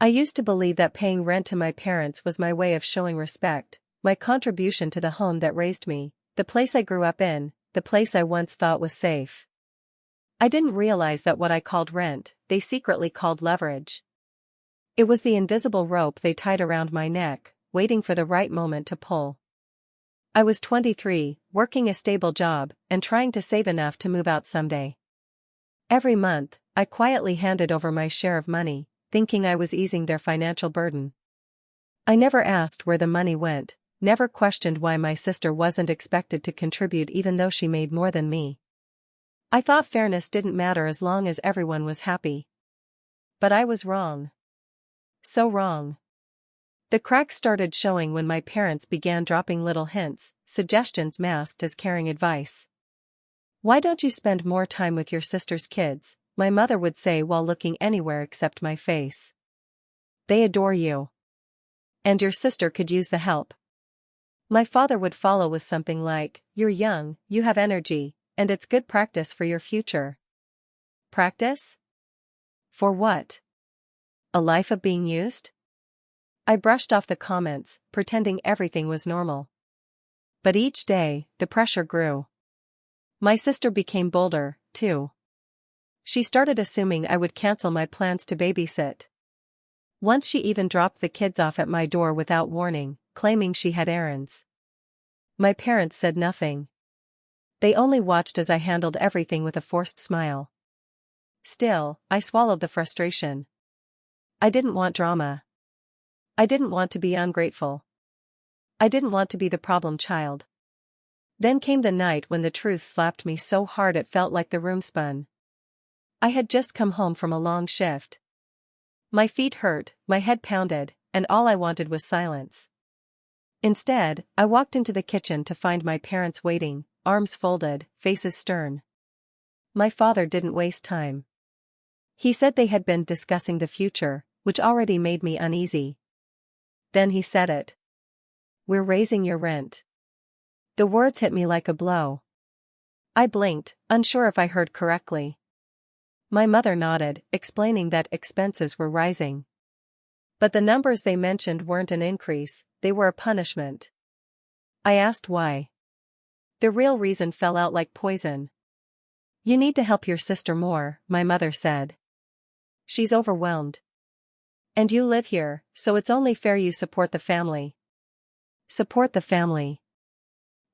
I used to believe that paying rent to my parents was my way of showing respect, my contribution to the home that raised me, the place I grew up in, the place I once thought was safe. I didn't realize that what I called rent, they secretly called leverage. It was the invisible rope they tied around my neck, waiting for the right moment to pull. I was 23, working a stable job, and trying to save enough to move out someday. Every month, I quietly handed over my share of money, thinking I was easing their financial burden. I never asked where the money went, never questioned why my sister wasn't expected to contribute even though she made more than me. I thought fairness didn't matter as long as everyone was happy. But I was wrong. So wrong. The cracks started showing when my parents began dropping little hints, suggestions masked as caring advice. "Why don't you spend more time with your sister's kids?" my mother would say while looking anywhere except my face. "They adore you. And your sister could use the help." My father would follow with something like, "You're young, you have energy, and it's good practice for your future." Practice? For what? A life of being used? I brushed off the comments, pretending everything was normal. But each day, the pressure grew. My sister became bolder, too. She started assuming I would cancel my plans to babysit. Once she even dropped the kids off at my door without warning, claiming she had errands. My parents said nothing. They only watched as I handled everything with a forced smile. Still, I swallowed the frustration. I didn't want drama. I didn't want to be ungrateful. I didn't want to be the problem child. Then came the night when the truth slapped me so hard it felt like the room spun. I had just come home from a long shift. My feet hurt, my head pounded, and all I wanted was silence. Instead, I walked into the kitchen to find my parents waiting, arms folded, faces stern. My father didn't waste time. He said they had been discussing the future, which already made me uneasy. Then he said it. "We're raising your rent." The words hit me like a blow. I blinked, unsure if I heard correctly. My mother nodded, explaining that expenses were rising. But the numbers they mentioned weren't an increase, they were a punishment. I asked why. The real reason fell out like poison. "You need to help your sister more," my mother said. "She's overwhelmed. And you live here, so it's only fair you support the family." Support the family.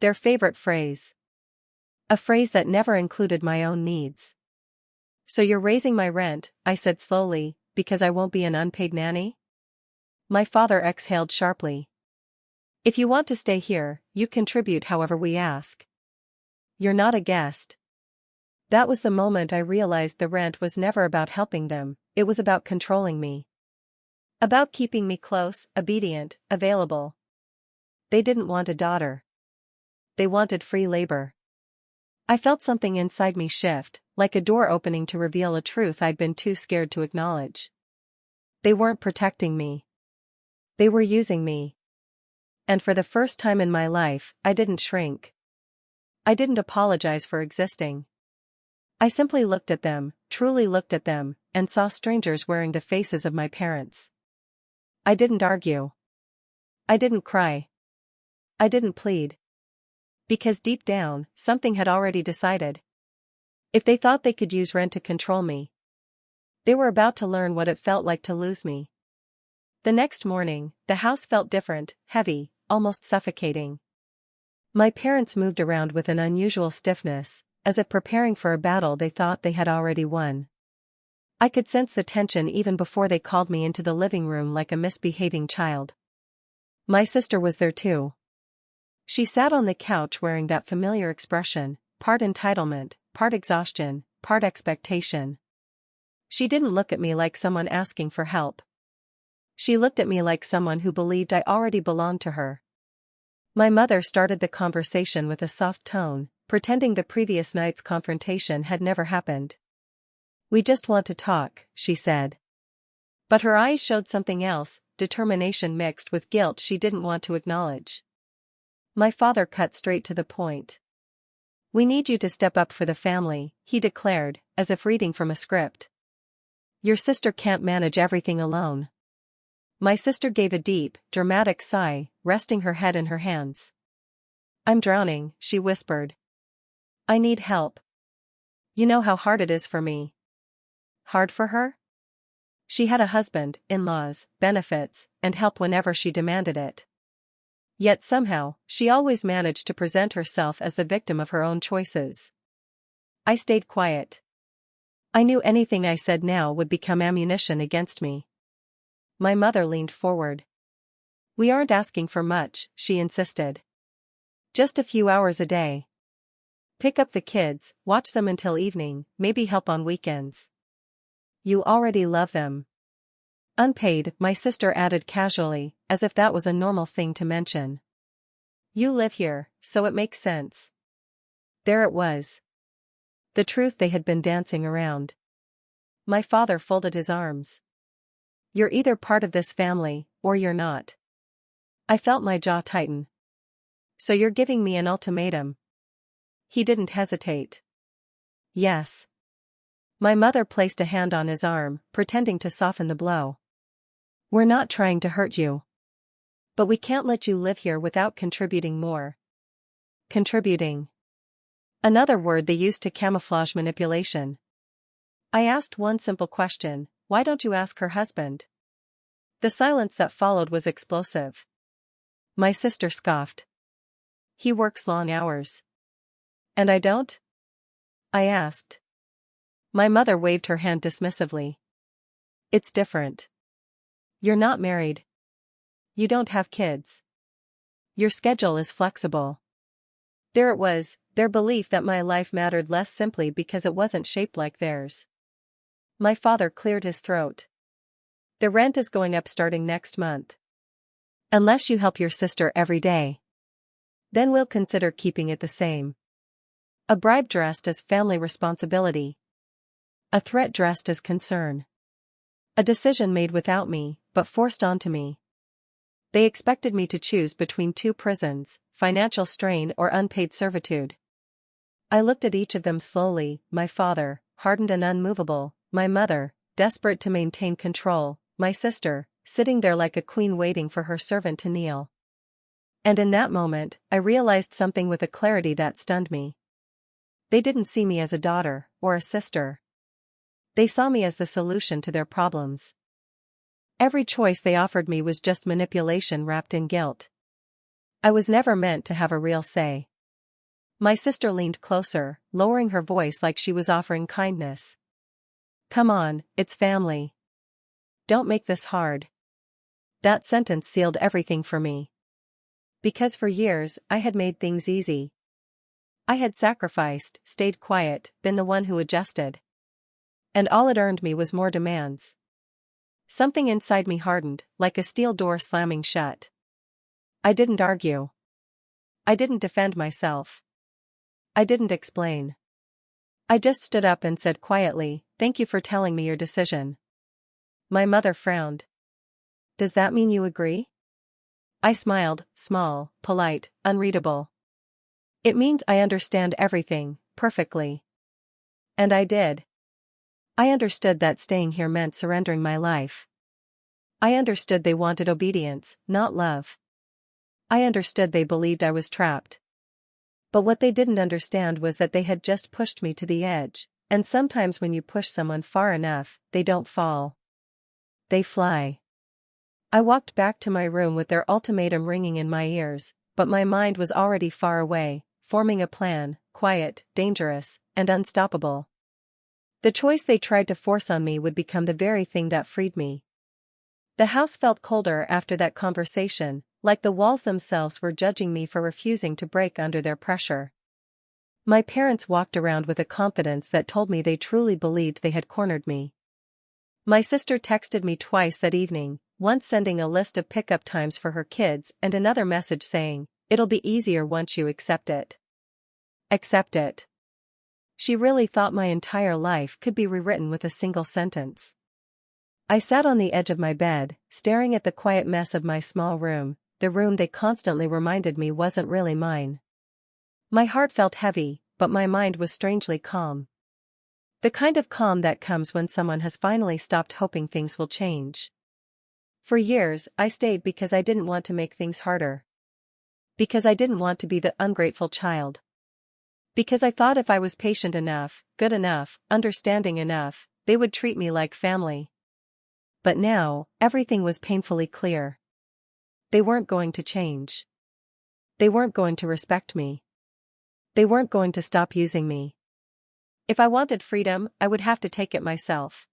Their favorite phrase. A phrase that never included my own needs. "So you're raising my rent," I said slowly, "because I won't be an unpaid nanny?" My father exhaled sharply. "If you want to stay here, you contribute however we ask. You're not a guest." That was the moment I realized the rent was never about helping them, it was about controlling me. About keeping me close, obedient, available. They didn't want a daughter. They wanted free labor. I felt something inside me shift, like a door opening to reveal a truth I'd been too scared to acknowledge. They weren't protecting me. They were using me. And for the first time in my life, I didn't shrink. I didn't apologize for existing. I simply looked at them, truly looked at them, and saw strangers wearing the faces of my parents. I didn't argue. I didn't cry. I didn't plead. Because deep down, something had already decided. If they thought they could use rent to control me, they were about to learn what it felt like to lose me. The next morning, the house felt different, heavy, almost suffocating. My parents moved around with an unusual stiffness, as if preparing for a battle they thought they had already won. I could sense the tension even before they called me into the living room like a misbehaving child. My sister was there too. She sat on the couch wearing that familiar expression, part entitlement, part exhaustion, part expectation. She didn't look at me like someone asking for help. She looked at me like someone who believed I already belonged to her. My mother started the conversation with a soft tone, pretending the previous night's confrontation had never happened. "We just want to talk," she said. But her eyes showed something else, determination mixed with guilt she didn't want to acknowledge. My father cut straight to the point. "We need you to step up for the family," he declared, as if reading from a script. "Your sister can't manage everything alone. My sister gave a deep, dramatic sigh, resting her head in her hands. I'm drowning, she whispered. I need help. You know how hard it is for me. Hard for her? She had a husband, in-laws, benefits, and help whenever she demanded it. Yet somehow, she always managed to present herself as the victim of her own choices. I stayed quiet. I knew anything I said now would become ammunition against me. My mother leaned forward. We aren't asking for much, she insisted. Just a few hours a day. Pick up the kids, watch them until evening, maybe help on weekends. You already love them. Unpaid, my sister added casually, as if that was a normal thing to mention. You live here, so it makes sense. There it was. The truth they had been dancing around. My father folded his arms. You're either part of this family, or you're not. I felt my jaw tighten. So you're giving me an ultimatum? He didn't hesitate. Yes. My mother placed a hand on his arm, pretending to soften the blow. We're not trying to hurt you. But we can't let you live here without contributing more. Contributing. Another word they used to camouflage manipulation. I asked one simple question, why don't you ask her husband? The silence that followed was explosive. My sister scoffed. He works long hours. And I don't? I asked. My mother waved her hand dismissively. It's different. You're not married. You don't have kids. Your schedule is flexible. There it was, their belief that my life mattered less simply because it wasn't shaped like theirs. My father cleared his throat. The rent is going up starting next month. Unless you help your sister every day. Then we'll consider keeping it the same. A bribe dressed as family responsibility. A threat dressed as concern. A decision made without me, but forced onto me. They expected me to choose between two prisons, financial strain or unpaid servitude. I looked at each of them slowly, my father, hardened and unmovable, my mother, desperate to maintain control, my sister, sitting there like a queen waiting for her servant to kneel. And in that moment, I realized something with a clarity that stunned me. They didn't see me as a daughter, or a sister. They saw me as the solution to their problems. Every choice they offered me was just manipulation wrapped in guilt. I was never meant to have a real say. My sister leaned closer, lowering her voice like she was offering kindness. Come on, it's family. Don't make this hard. That sentence sealed everything for me. Because for years, I had made things easy. I had sacrificed, stayed quiet, been the one who adjusted. And all it earned me was more demands. Something inside me hardened, like a steel door slamming shut. I didn't argue. I didn't defend myself. I didn't explain. I just stood up and said quietly, "Thank you for telling me your decision." My mother frowned. Does that mean you agree? I smiled, small, polite, unreadable. It means I understand everything, perfectly. And I did. I understood that staying here meant surrendering my life. I understood they wanted obedience, not love. I understood they believed I was trapped. But what they didn't understand was that they had just pushed me to the edge, and sometimes when you push someone far enough, they don't fall. They fly. I walked back to my room with their ultimatum ringing in my ears, but my mind was already far away, forming a plan, quiet, dangerous, and unstoppable. The choice they tried to force on me would become the very thing that freed me. The house felt colder after that conversation, like the walls themselves were judging me for refusing to break under their pressure. My parents walked around with a confidence that told me they truly believed they had cornered me. My sister texted me twice that evening, once sending a list of pickup times for her kids and another message saying, "It'll be easier once you accept it." Accept it. She really thought my entire life could be rewritten with a single sentence. I sat on the edge of my bed, staring at the quiet mess of my small room, the room they constantly reminded me wasn't really mine. My heart felt heavy, but my mind was strangely calm. The kind of calm that comes when someone has finally stopped hoping things will change. For years, I stayed because I didn't want to make things harder. Because I didn't want to be the ungrateful child. Because I thought if I was patient enough, good enough, understanding enough, they would treat me like family. But now, everything was painfully clear. They weren't going to change. They weren't going to respect me. They weren't going to stop using me. If I wanted freedom, I would have to take it myself.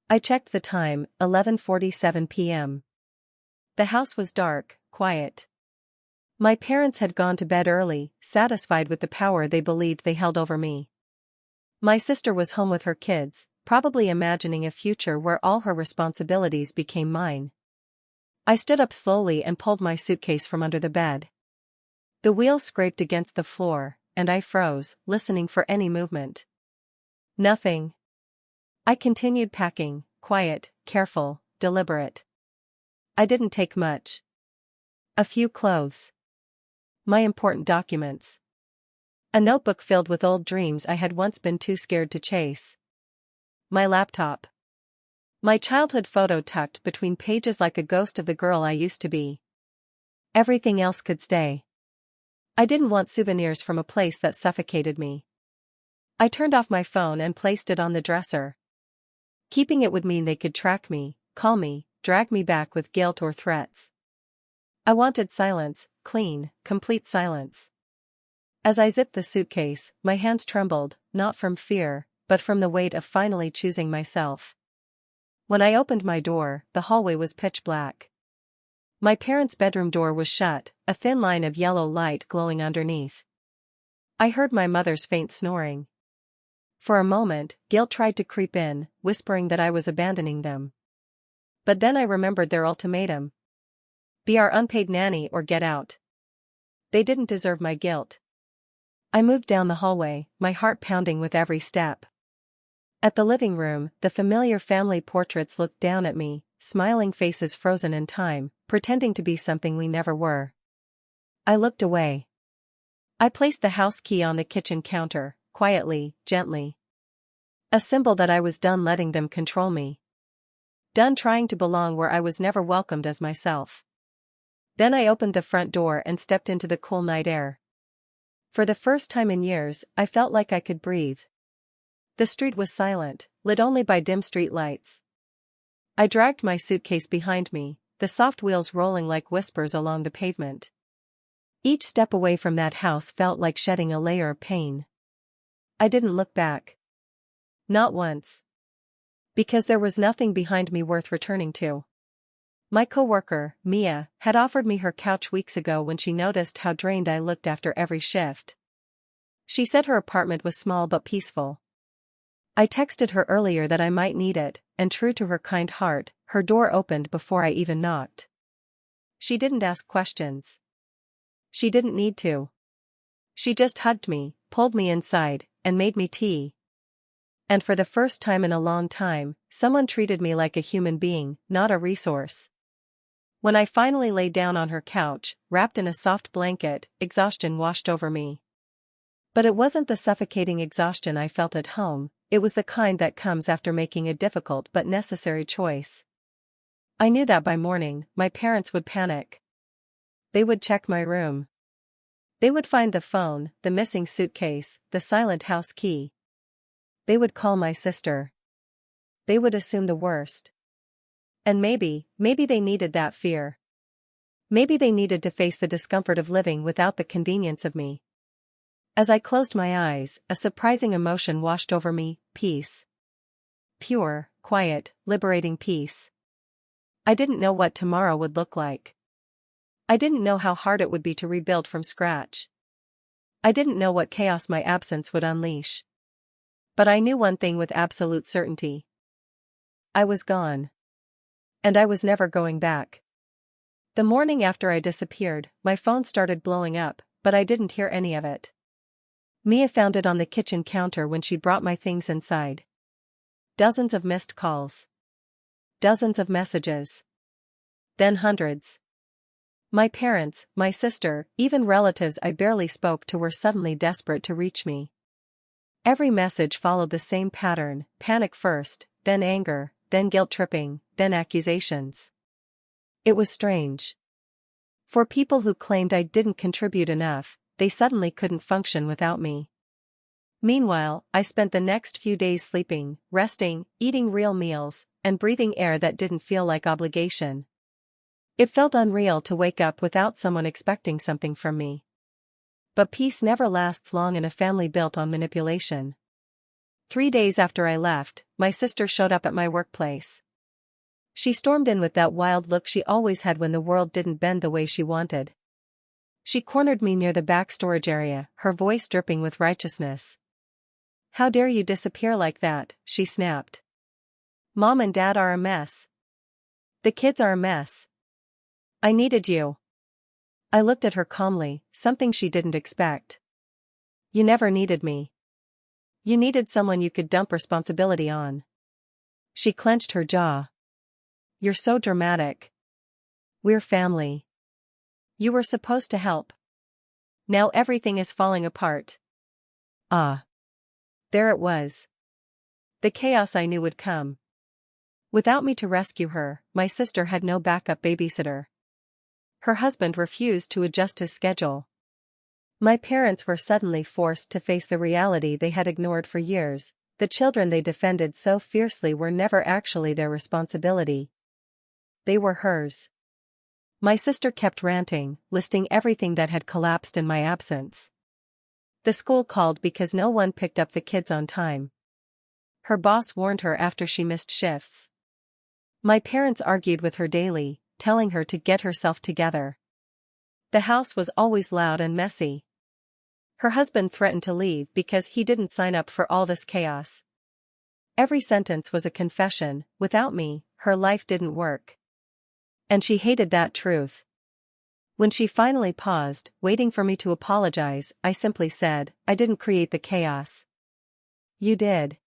I checked the time, 11:47 p.m. The house was dark, quiet. My parents had gone to bed early, satisfied with the power they believed they held over me. My sister was home with her kids, probably imagining a future where all her responsibilities became mine. I stood up slowly and pulled my suitcase from under the bed. The wheels scraped against the floor, and I froze, listening for any movement. Nothing. I continued packing, quiet, careful, deliberate. I didn't take much. A few clothes. My important documents. A notebook filled with old dreams I had once been too scared to chase. My laptop. My childhood photo tucked between pages like a ghost of the girl I used to be. Everything else could stay. I didn't want souvenirs from a place that suffocated me. I turned off my phone and placed it on the dresser. Keeping it would mean they could track me, call me, drag me back with guilt or threats. I wanted silence, clean, complete silence. As I zipped the suitcase, my hands trembled, not from fear, but from the weight of finally choosing myself. When I opened my door, the hallway was pitch black. My parents' bedroom door was shut, a thin line of yellow light glowing underneath. I heard my mother's faint snoring. For a moment, guilt tried to creep in, whispering that I was abandoning them. But then I remembered their ultimatum. Be our unpaid nanny or get out. They didn't deserve my guilt. I moved down the hallway, my heart pounding with every step. At the living room, the familiar family portraits looked down at me, smiling faces frozen in time, pretending to be something we never were. I looked away. I placed the house key on the kitchen counter, quietly, gently. A symbol that I was done letting them control me. Done trying to belong where I was never welcomed as myself. Then I opened the front door and stepped into the cool night air. For the first time in years, I felt like I could breathe. The street was silent, lit only by dim street lights. I dragged my suitcase behind me, the soft wheels rolling like whispers along the pavement. Each step away from that house felt like shedding a layer of pain. I didn't look back. Not once. Because there was nothing behind me worth returning to. My coworker, Mia, had offered me her couch weeks ago when she noticed how drained I looked after every shift. She said her apartment was small but peaceful. I texted her earlier that I might need it, and true to her kind heart, her door opened before I even knocked. She didn't ask questions. She didn't need to. She just hugged me, pulled me inside, and made me tea. And for the first time in a long time, someone treated me like a human being, not a resource. When I finally lay down on her couch, wrapped in a soft blanket, exhaustion washed over me. But it wasn't the suffocating exhaustion I felt at home, it was the kind that comes after making a difficult but necessary choice. I knew that by morning, my parents would panic. They would check my room. They would find the phone, the missing suitcase, the silent house key. They would call my sister. They would assume the worst. And maybe they needed that fear. Maybe they needed to face the discomfort of living without the convenience of me. As I closed my eyes, a surprising emotion washed over me, peace. Pure, quiet, liberating peace. I didn't know what tomorrow would look like. I didn't know how hard it would be to rebuild from scratch. I didn't know what chaos my absence would unleash. But I knew one thing with absolute certainty. I was gone. And I was never going back. The morning after I disappeared, my phone started blowing up, but I didn't hear any of it. Mia found it on the kitchen counter when she brought my things inside. Dozens of missed calls. Dozens of messages. Then hundreds. My parents, my sister, even relatives I barely spoke to were suddenly desperate to reach me. Every message followed the same pattern, panic first, then anger, then guilt-tripping, then accusations. It was strange. For people who claimed I didn't contribute enough, they suddenly couldn't function without me. Meanwhile, I spent the next few days sleeping, resting, eating real meals, and breathing air that didn't feel like obligation. It felt unreal to wake up without someone expecting something from me. But peace never lasts long in a family built on manipulation. 3 days after I left, my sister showed up at my workplace. She stormed in with that wild look she always had when the world didn't bend the way she wanted. She cornered me near the back storage area, her voice dripping with righteousness. "How dare you disappear like that?" she snapped. "Mom and Dad are a mess. The kids are a mess. I needed you." I looked at her calmly, something she didn't expect. "You never needed me. You needed someone you could dump responsibility on." She clenched her jaw. "You're so dramatic. We're family. You were supposed to help. Now everything is falling apart." Ah. There it was. The chaos I knew would come. Without me to rescue her, my sister had no backup babysitter. Her husband refused to adjust his schedule. My parents were suddenly forced to face the reality they had ignored for years. The children they defended so fiercely were never actually their responsibility. They were hers. My sister kept ranting, listing everything that had collapsed in my absence. The school called because no one picked up the kids on time. Her boss warned her after she missed shifts. My parents argued with her daily, telling her to get herself together. The house was always loud and messy. Her husband threatened to leave because he didn't sign up for all this chaos. Every sentence was a confession: without me, her life didn't work. And she hated that truth. When she finally paused, waiting for me to apologize, I simply said, "I didn't create the chaos. You did.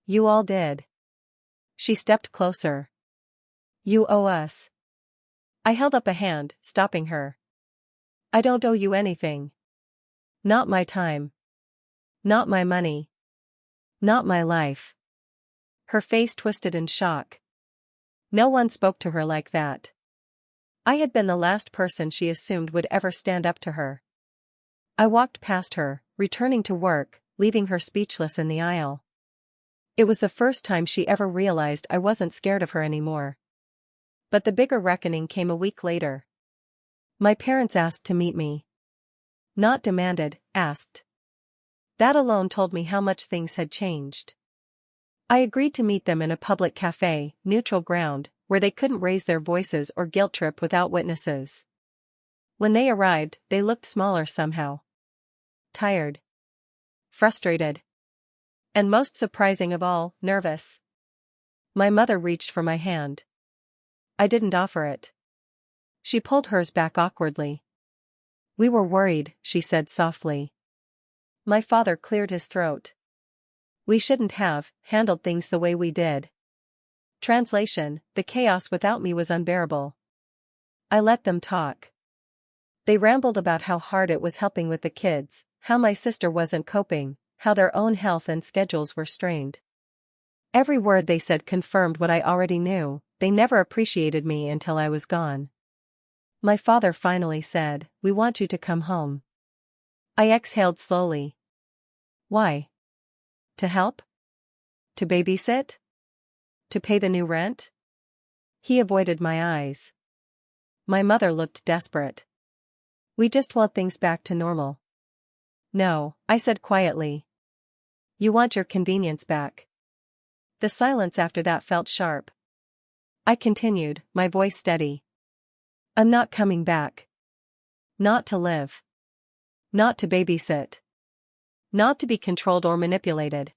You all did." She stepped closer. "You owe us." I held up a hand, stopping her. "I don't owe you anything. Not my time. Not my money. Not my life." Her face twisted in shock. No one spoke to her like that. I had been the last person she assumed would ever stand up to her. I walked past her, returning to work, leaving her speechless in the aisle. It was the first time she ever realized I wasn't scared of her anymore. But the bigger reckoning came a week later. My parents asked to meet me. Not demanded, asked. That alone told me how much things had changed. I agreed to meet them in a public cafe, neutral ground, where they couldn't raise their voices or guilt trip without witnesses. When they arrived, they looked smaller somehow. Tired. Frustrated. And most surprising of all, nervous. My mother reached for my hand. I didn't offer it. She pulled hers back awkwardly. "We were worried," she said softly. My father cleared his throat. "We shouldn't have handled things the way we did." Translation: the chaos without me was unbearable. I let them talk. They rambled about how hard it was helping with the kids, how my sister wasn't coping, how their own health and schedules were strained. Every word they said confirmed what I already knew: they never appreciated me until I was gone. My father finally said, "We want you to come home." I exhaled slowly. Why? To help? To babysit? To pay the new rent? He avoided my eyes. My mother looked desperate. "We just want things back to normal." "No," I said quietly. "You want your convenience back." The silence after that felt sharp. I continued, my voice steady. "I'm not coming back. Not to live. Not to babysit. Not to be controlled or manipulated.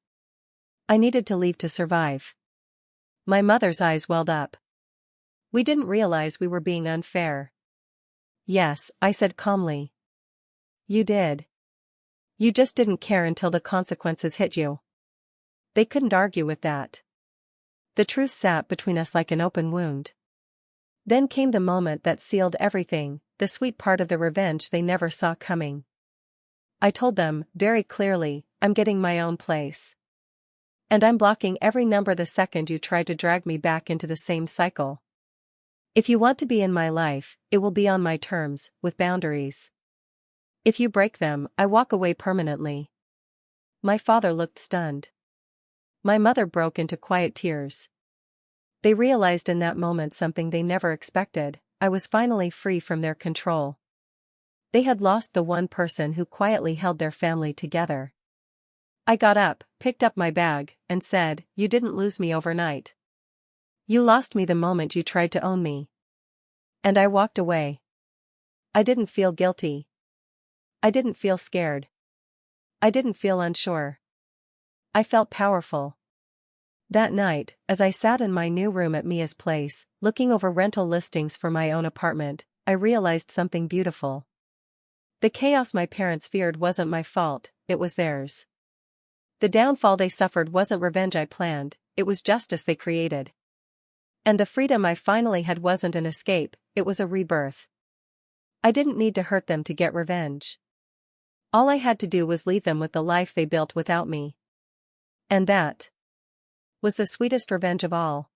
I needed to leave to survive." My mother's eyes welled up. "We didn't realize we were being unfair." "Yes," I said calmly. "You did. You just didn't care until the consequences hit you." They couldn't argue with that. The truth sat between us like an open wound. Then came the moment that sealed everything, the sweet part of the revenge they never saw coming. I told them, very clearly, "I'm getting my own place. And I'm blocking every number the second you try to drag me back into the same cycle." If you want to be in my life, it will be on my terms, with boundaries. If you break them, I walk away permanently." My father looked stunned. My mother broke into quiet tears. They realized in that moment something they never expected: I was finally free from their control. They had lost the one person who quietly held their family together. I got up, picked up my bag, and said, "You didn't lose me overnight. You lost me the moment you tried to own me." And I walked away. I didn't feel guilty. I didn't feel scared. I didn't feel unsure. I felt powerful. That night, as I sat in my new room at Mia's place, looking over rental listings for my own apartment, I realized something beautiful. The chaos my parents feared wasn't my fault, it was theirs. The downfall they suffered wasn't revenge I planned, it was justice they created. And the freedom I finally had wasn't an escape, it was a rebirth. I didn't need to hurt them to get revenge. All I had to do was leave them with the life they built without me. And that was the sweetest revenge of all.